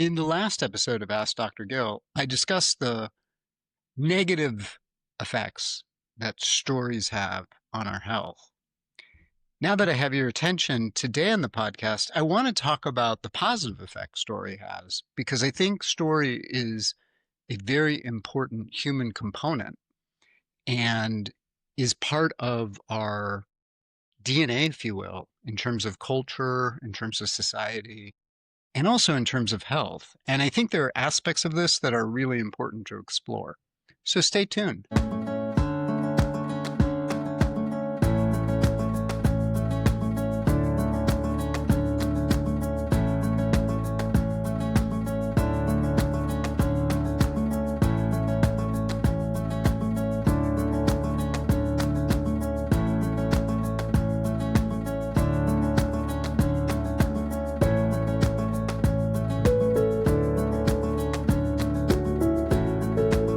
In the last episode of Ask Dr. Gill, I discussed the negative effects that stories have on our health. Now that I have your attention today on the podcast, I want to talk about the positive effect story has, because I think story is a very important human component and is part of our DNA, if you will, in terms of culture, in terms of society, and also in terms of health. And I think there are aspects of this that are really important to explore. So stay tuned.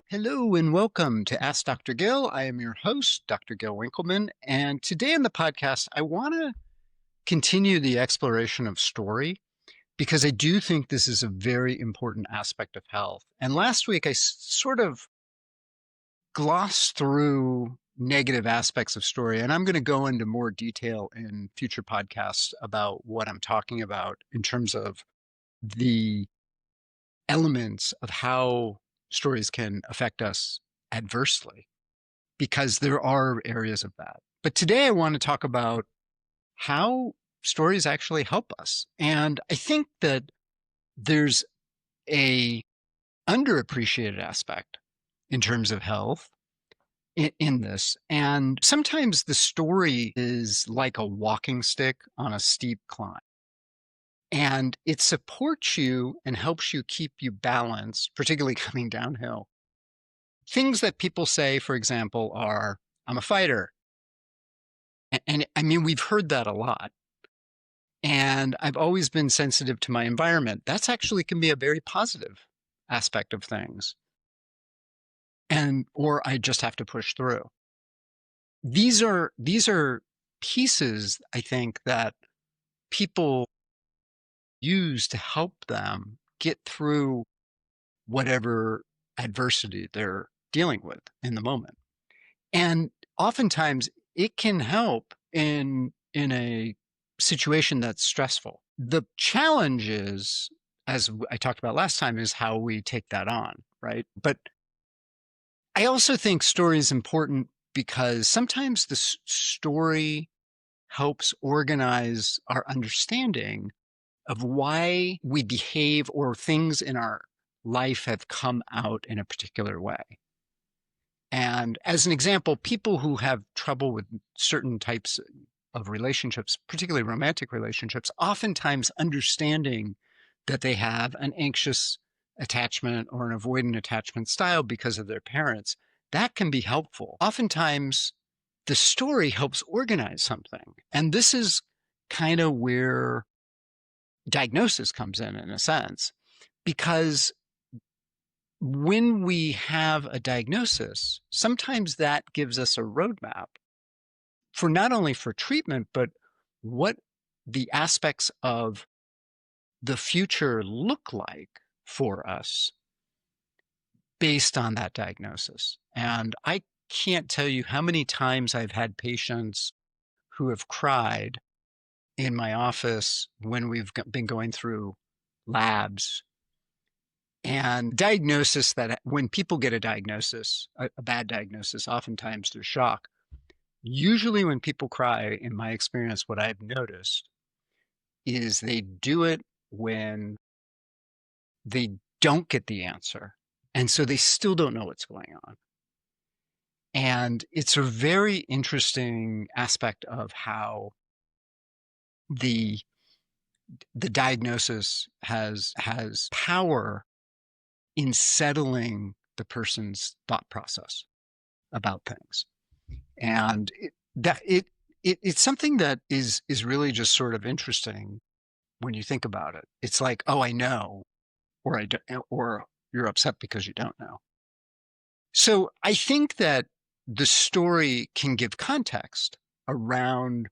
Hello and welcome to Ask Dr. Gill. I am your host, Dr. Gil Winkelman, and today on the podcast, I want to continue the exploration of story because I do think this is a very important aspect of health. And last week, I sort of glossed through negative aspects of story, and I'm going to go into more detail in future podcasts about what I'm talking about in terms of the elements of how stories can affect us adversely, because there are areas of that. But today I want to talk about how stories actually help us. And I think that there's a underappreciated aspect in terms of health in this. And sometimes the story is like a walking stick on a steep climb. And it supports you and helps you keep you balanced, particularly coming downhill. Things that people say, for example, are, I'm a fighter. And I mean, we've heard that a lot. And I've always been sensitive to my environment. That's actually can be a very positive aspect of things. Or I just have to push through. These are pieces, I think, that people use to help them get through whatever adversity they're dealing with in the moment. And oftentimes it can help in a situation that's stressful. The challenge is, as I talked about last time, is how we take that on, right? But I also think story is important because sometimes the story helps organize our understanding of why we behave or things in our life have come out in a particular way. And as an example, people who have trouble with certain types of relationships, particularly romantic relationships, oftentimes understanding that they have an anxious attachment or an avoidant attachment style because of their parents, that can be helpful. Oftentimes, the story helps organize something. And this is kind of where diagnosis comes in a sense, because when we have a diagnosis, sometimes that gives us a roadmap for not only for treatment, but what the aspects of the future look like for us based on that diagnosis. And I can't tell you how many times I've had patients who have cried in my office when we've been going through labs and diagnosis, that when people get a diagnosis, a bad diagnosis, oftentimes they're shocked. Usually when people cry, in my experience, what I've noticed is they do it when they don't get the answer. And so they still don't know what's going on. And it's a very interesting aspect of how the diagnosis has power in settling the person's thought process about things. And it's something that is really just sort of interesting when you think about it. It's like, oh, I know, or I don't, or you're upset because you don't know. So I think that the story can give context around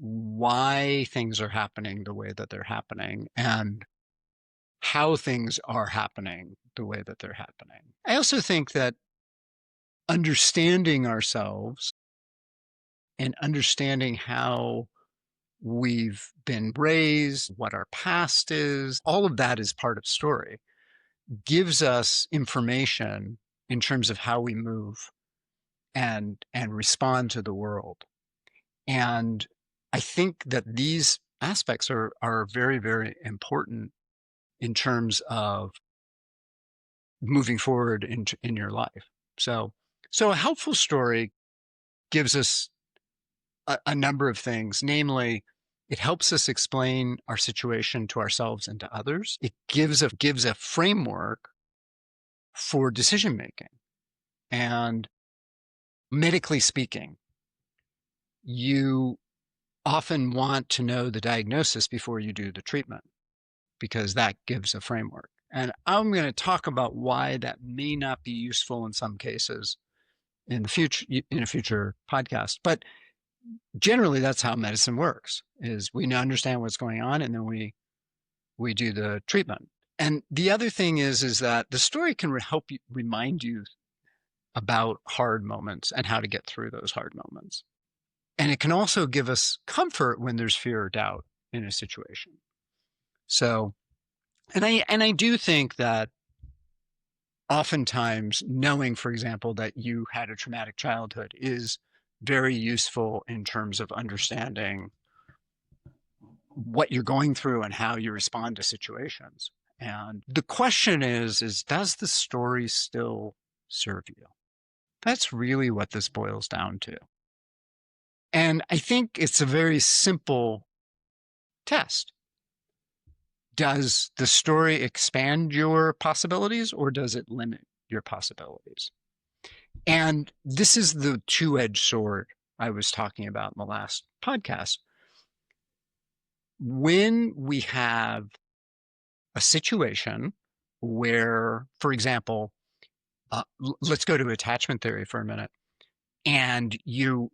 why things are happening the way that they're happening, and how things are happening the way that they're happening. I also think that understanding ourselves and understanding how we've been raised, what our past is, all of that is part of story, gives us information in terms of how we move and respond to the world. And I think that these aspects are very, very important in terms of moving forward in your life. So a helpful story gives us a number of things, namely, it helps us explain our situation to ourselves and to others. It gives a framework for decision making. And medically speaking, you often want to know the diagnosis before you do the treatment, because that gives a framework. And I'm going to talk about why that may not be useful in some cases in a future podcast. But generally, that's how medicine works: is we understand what's going on, and then we do the treatment. And the other thing is that the story can help you, remind you about hard moments and how to get through those hard moments. And it can also give us comfort when there's fear or doubt in a situation. So, and I do think that oftentimes knowing, for example, that you had a traumatic childhood is very useful in terms of understanding what you're going through and how you respond to situations. And the question is does the story still serve you? That's really what this boils down to. And I think it's a very simple test. Does the story expand your possibilities, or does it limit your possibilities? And this is the two-edged sword I was talking about in the last podcast. When we have a situation where, for example, let's go to attachment theory for a minute, and you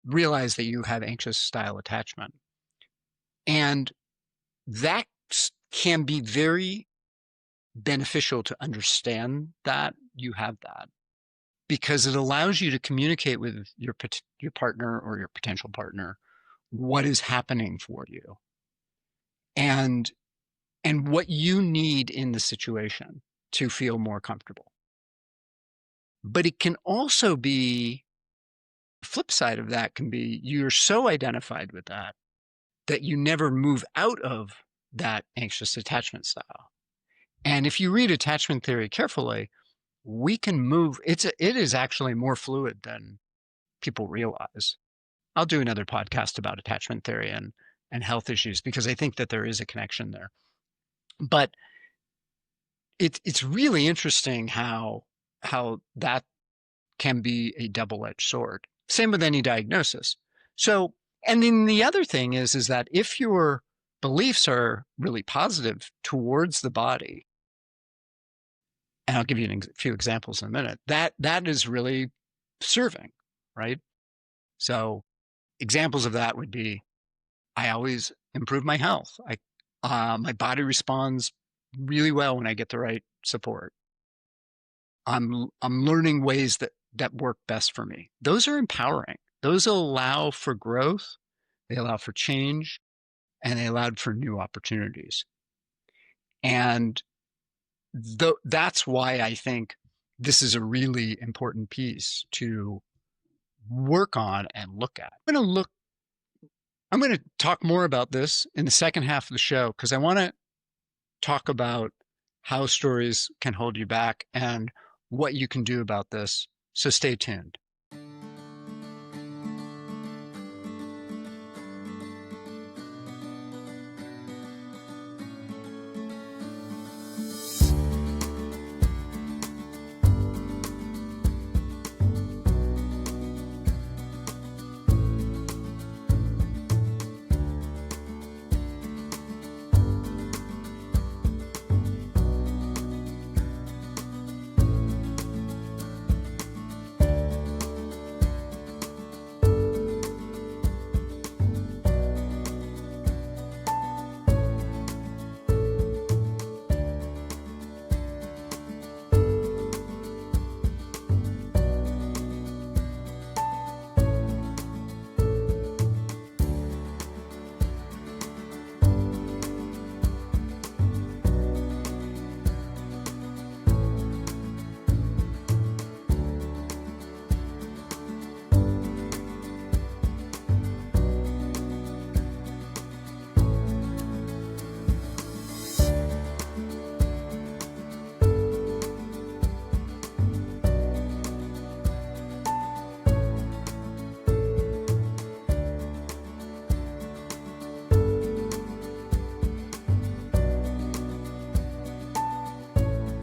realize that you have anxious style attachment. And that can be very beneficial to understand that you have that, because it allows you to communicate with your partner or your potential partner what is happening for you and what you need in the situation to feel more comfortable. But it can also be, the flip side of that can be, you're so identified with that you never move out of that anxious attachment style. And if you read attachment theory carefully, we can move. It is actually more fluid than people realize. I'll do another podcast about attachment theory and health issues, because I think that there is a connection there. But it's really interesting how that can be a double-edged sword. Same with any diagnosis. So, and then the other thing is that if your beliefs are really positive towards the body, and I'll give you a few examples in a minute, that is really serving, right? So examples of that would be, I always improve my health. My body responds really well when I get the right support. I'm learning ways that work best for me. Those are empowering. Those allow for growth, they allow for change, and they allowed for new opportunities. And that's why I think this is a really important piece to work on and look at. I'm going to talk more about this in the second half of the show, because I want to talk about how stories can hold you back and what you can do about this. So stay tuned.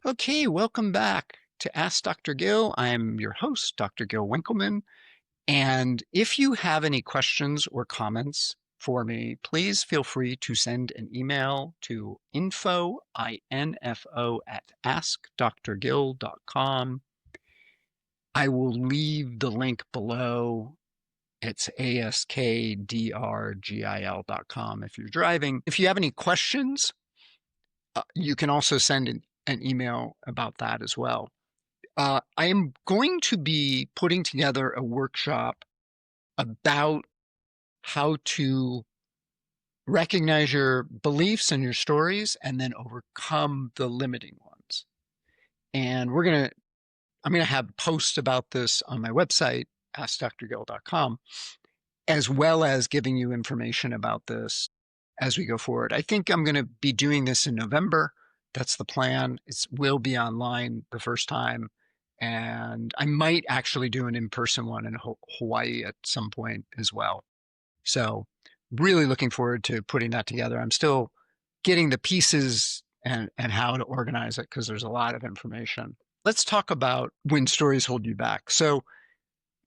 Okay, welcome back to Ask Dr. Gill. I'm your host, Dr. Gil Winkelman. And if you have any questions or comments for me, please feel free to send an email to info at askdrgill.com. I will leave the link below. It's askdrgil.com if you're driving. If you have any questions, you can also send an email about that as well. I am going to be putting together a workshop about how to recognize your beliefs and your stories and then overcome the limiting ones. And I'm going to have posts about this on my website, askdrgill.com, as well as giving you information about this as we go forward. I think I'm going to be doing this in November. That's the plan. It will be online the first time. And I might actually do an in-person one in Hawaii at some point as well. So really looking forward to putting that together. I'm still getting the pieces and how to organize it because there's a lot of information. Let's talk about when stories hold you back. So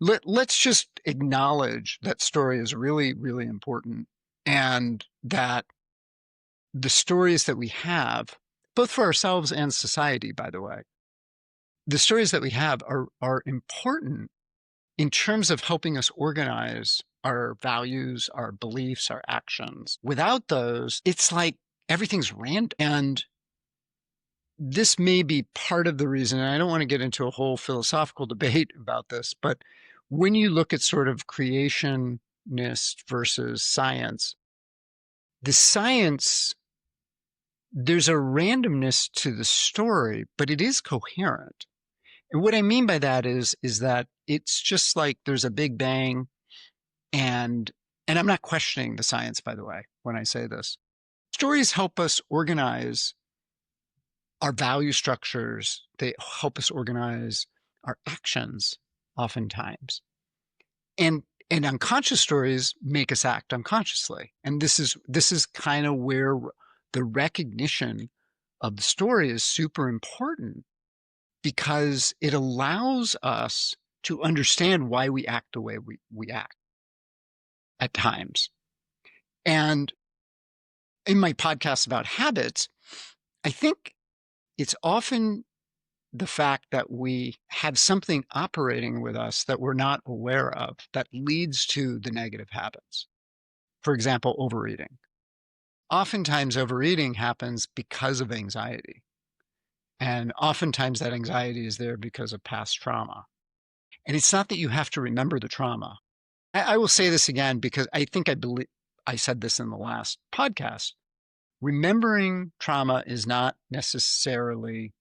let's just acknowledge that story is really, really important, and that the stories that we have, both for ourselves and society, by the way, the stories that we have are important in terms of helping us organize our values, our beliefs, our actions. Without those, it's like everything's random. And this may be part of the reason, and I don't want to get into a whole philosophical debate about this, but when you look at sort of creationist versus science, the science, there's a randomness to the story, but it is coherent. And what I mean by that is that it's just like there's a big bang, and I'm not questioning the science, by the way, when I say this. Stories help us organize our value structures. They help us organize our actions oftentimes. And unconscious stories make us act unconsciously. And this is kind of where the recognition of the story is super important, because it allows us to understand why we act the way we act at times. And in my podcast about habits, I think it's often the fact that we have something operating with us that we're not aware of that leads to the negative habits. For example, overeating. Oftentimes, overeating happens because of anxiety. And oftentimes that anxiety is there because of past trauma. And it's not that you have to remember the trauma. I will say this again, because I believe I said this in the last podcast. Remembering trauma is not necessarily,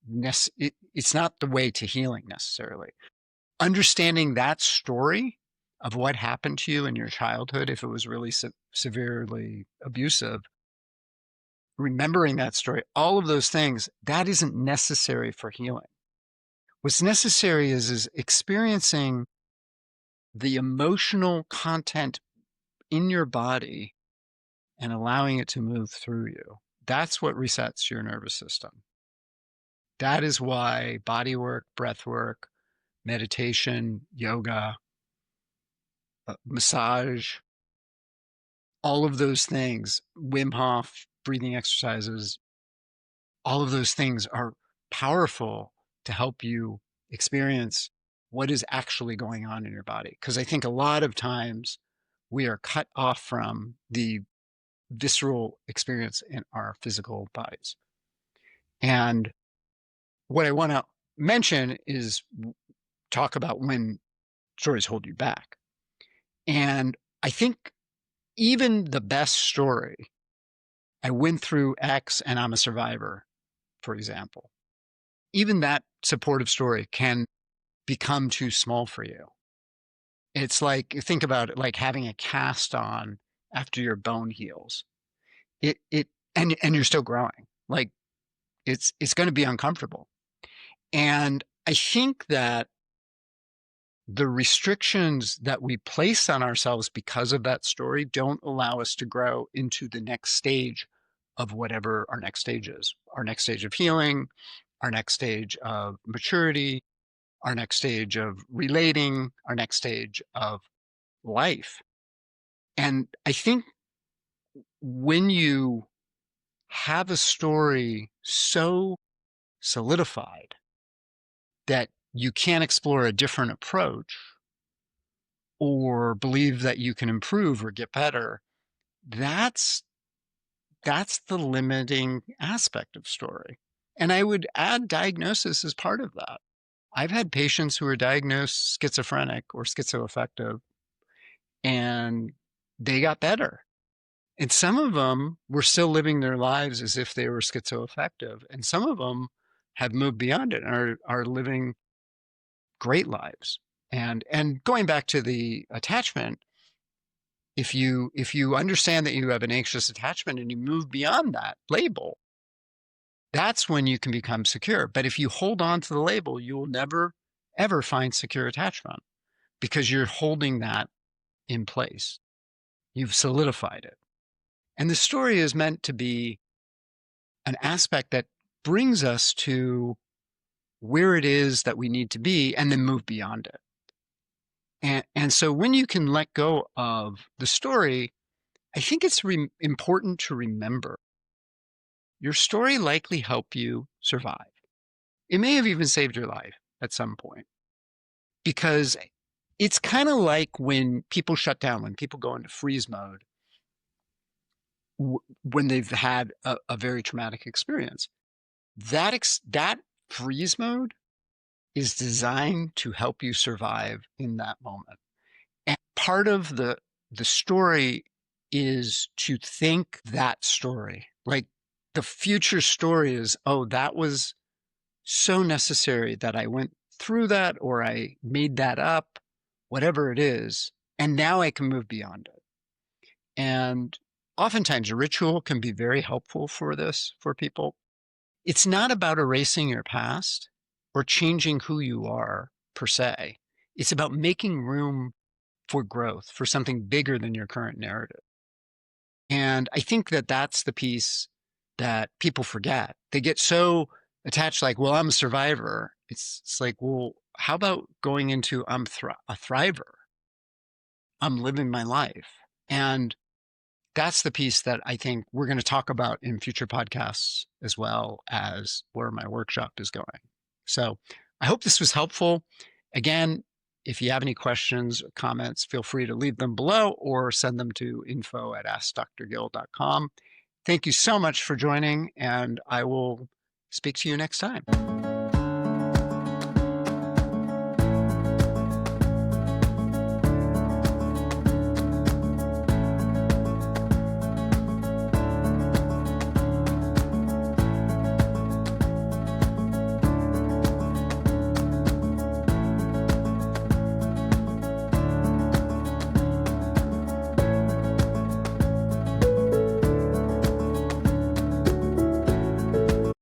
it's not the way to healing necessarily. Understanding that story of what happened to you in your childhood, if it was really severely abusive, remembering that story, all of those things, that isn't necessary for healing. What's necessary is experiencing the emotional content in your body and allowing it to move through you. That's what resets your nervous system. That is why body work, breath work, meditation, yoga, massage, all of those things, Wim Hof, breathing exercises, all of those things are powerful to help you experience what is actually going on in your body. Because I think a lot of times we are cut off from the visceral experience in our physical bodies. And what I want to mention is talk about when stories hold you back. And I think even the best story, I went through X and I'm a survivor, for example, even that supportive story can become too small for you. It's like, think about it like having a cast on after your bone heals. And you're still growing. Like it's going to be uncomfortable. And I think that the restrictions that we place on ourselves because of that story don't allow us to grow into the next stage of whatever our next stage is, our next stage of healing, our next stage of maturity, our next stage of relating, our next stage of life. And I think when you have a story so solidified that you can't explore a different approach or believe that you can improve or get better, that's the limiting aspect of story. And I would add diagnosis as part of that. I've had patients who are diagnosed schizophrenic or schizoaffective, and they got better. And some of them were still living their lives as if they were schizoaffective, and some of them have moved beyond it and are living great lives. And going back to the attachment, if you understand that you have an anxious attachment and you move beyond that label, that's when you can become secure. But if you hold on to the label, you will never ever find secure attachment because you're holding that in place. You've solidified it. And the story is meant to be an aspect that brings us to where it is that we need to be and then move beyond it. And so when you can let go of the story, I think it's important to remember your story likely helped you survive. It may have even saved your life at some point, because it's kind of like when people shut down, when people go into freeze mode, when they've had a very traumatic experience. That freeze mode is designed to help you survive in that moment. And part of the story is to think that story. Like the future story is, oh, that was so necessary that I went through that, or I made that up, whatever it is, and now I can move beyond it. And oftentimes a ritual can be very helpful for this, for people. It's not about erasing your past or changing who you are per se. It's about making room for growth, for something bigger than your current narrative. And I think that that's the piece that people forget. They get so attached, like, well, I'm a survivor. It's like, well, how about going into I'm a thriver? I'm living my life. And that's the piece that I think we're going to talk about in future podcasts, as well as where my workshop is going. So I hope this was helpful. Again, if you have any questions or comments, feel free to leave them below or send them to info@askdrgill.com. Thank you so much for joining, and I will speak to you next time.